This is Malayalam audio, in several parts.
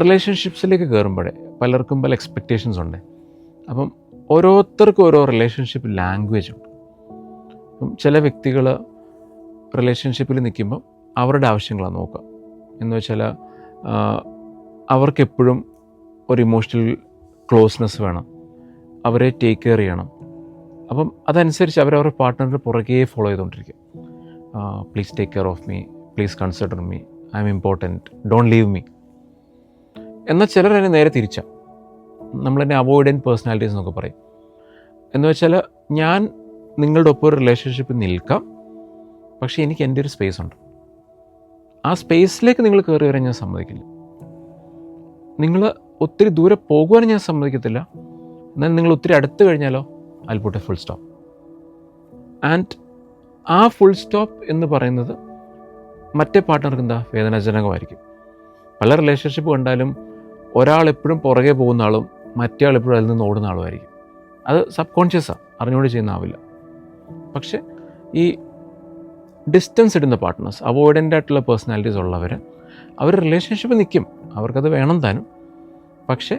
റിലേഷൻഷിപ്സിലേക്ക് കയറുമ്പോഴേ പലർക്കും പല എക്സ്പെക്റ്റേഷൻസ് ഉണ്ട്. അപ്പം ഓരോരുത്തർക്കും ഓരോ റിലേഷൻഷിപ്പ് ലാംഗ്വേജ് ഉണ്ട്. അപ്പം ചില വ്യക്തികൾ റിലേഷൻഷിപ്പിൽ നിൽക്കുമ്പം അവരുടെ ആവശ്യങ്ങളാണ് നോക്കുക. എന്ന് വെച്ചാൽ അവർക്കെപ്പോഴും ഒരു ഇമോഷണൽ ക്ലോസ്നെസ് വേണം, അവരെ ടേക്ക് കെയർ ചെയ്യണം. അപ്പം അതനുസരിച്ച് അവരവരുടെ പാർട്ട്ണറിൻ്റെ പുറകെ ഫോളോ ചെയ്തുകൊണ്ടിരിക്കും. Please take care of me, please consider me, I M important, don't leave me. എന്നാൽ ചിലർ അതിനെ നേരെ തിരിച്ചാൽ നമ്മളതിനെ അവോയ്ഡൻറ്റ് പേഴ്സണാലിറ്റീസ് എന്നൊക്കെ പറയും. എന്ന് വെച്ചാൽ ഞാൻ നിങ്ങളുടെ ഒപ്പം ഒരു റിലേഷൻഷിപ്പിൽ നിൽക്കാം, പക്ഷേ എനിക്ക് എൻ്റെ ഒരു സ്പേസ് ഉണ്ട്. ആ സ്പേസിലേക്ക് നിങ്ങൾ കയറി വരാൻ ഞാൻ സമ്മതിക്കില്ല. നിങ്ങൾ ഒത്തിരി ദൂരെ പോകുവാനും ഞാൻ സമ്മതിക്കത്തില്ല. എന്നാൽ നിങ്ങൾ ഒത്തിരി അടുത്ത് കഴിഞ്ഞാലോ I'll put a full stop. And ആ ഫുൾ സ്റ്റോപ്പ് എന്ന് പറയുന്നത് മറ്റേ പാർട്ട്ണർക്ക് എന്താ വേദനാജനകമായിരിക്കും. പല റിലേഷൻഷിപ്പ് കണ്ടാലും ഒരാൾ എപ്പോഴും പുറകെ പോകുന്ന ആളും മറ്റേ ആൾ എപ്പോഴും അതിൽ നിന്ന് ഓടുന്ന ആളുമായിരിക്കും. അത് സബ് കോൺഷ്യസാണ്, അറിഞ്ഞുകൊണ്ട് ചെയ്യുന്ന ആവില്ല. പക്ഷേ ഈ ഡിസ്റ്റൻസ് ഇടുന്ന പാർട്ട്നേഴ്സ്, അവോയ്ഡൻ്റ് ആയിട്ടുള്ള പേഴ്സണാലിറ്റീസ് ഉള്ളവർ, അവർ റിലേഷൻഷിപ്പ് നിൽക്കും, അവർക്കത് വേണം താനും. പക്ഷേ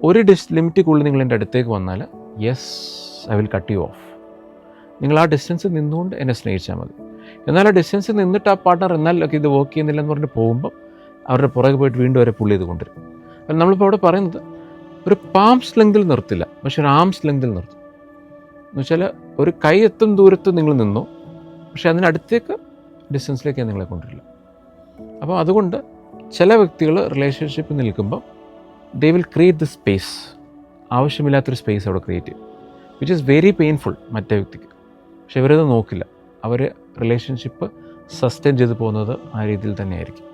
ഒരു ലിമിറ്റിക്കുള്ളിൽ നിങ്ങൾ എൻ്റെ അടുത്തേക്ക് വന്നാൽ yes I will cut you off. നിങ്ങൾ ആ ഡിസ്റ്റൻസ് നിന്നുകൊണ്ട് എന്നെ സ്നേഹിച്ചാൽ മതി. എന്നാൽ ആ ഡിസ്റ്റൻസ് നിന്നിട്ട് ആ പാർട്ട്ണർ എന്നാൽ ഇത് വർക്ക് ചെയ്യുന്നില്ലെന്ന് പറഞ്ഞ് പോകുമ്പം അവരുടെ പുറകെ പോയിട്ട് വീണ്ടും അവരെ പുള്ളി ചെയ്ത് കൊണ്ടുവരും. അപ്പം നമ്മളിപ്പോൾ അവിടെ പറയുന്നത് ഒരു പാംസ് ലെങ്തിൽ നിർത്തില്ല, പക്ഷെ ഒരു ആംസ് ലെങ്തിൽ നിർത്തും. എന്ന് വെച്ചാൽ ഒരു കൈ എത്തും ദൂരത്ത് നിങ്ങൾ നിന്നു, പക്ഷെ അതിനടുത്തേക്ക് ഡിസ്റ്റൻസിലേക്ക് നിങ്ങളെ കൊണ്ടുവരില്ല. അപ്പോൾ അതുകൊണ്ട് ചില വ്യക്തികൾ റിലേഷൻഷിപ്പിൽ നിൽക്കുമ്പോൾ they will create the space, ആവശ്യമില്ലാത്തൊരു സ്പേസ് അവിടെ ക്രിയേറ്റ് ചെയ്യും, വിച്ച് ഈസ് വെരി പെയിൻഫുൾ മറ്റേ വ്യക്തിക്ക്. പക്ഷെ ഇവരത് നോക്കില്ല, അവർ റിലേഷൻഷിപ്പ് സസ്റ്റെയിൻ ചെയ്ത് പോകുന്നത് ആ രീതിയിൽ തന്നെയായിരിക്കും.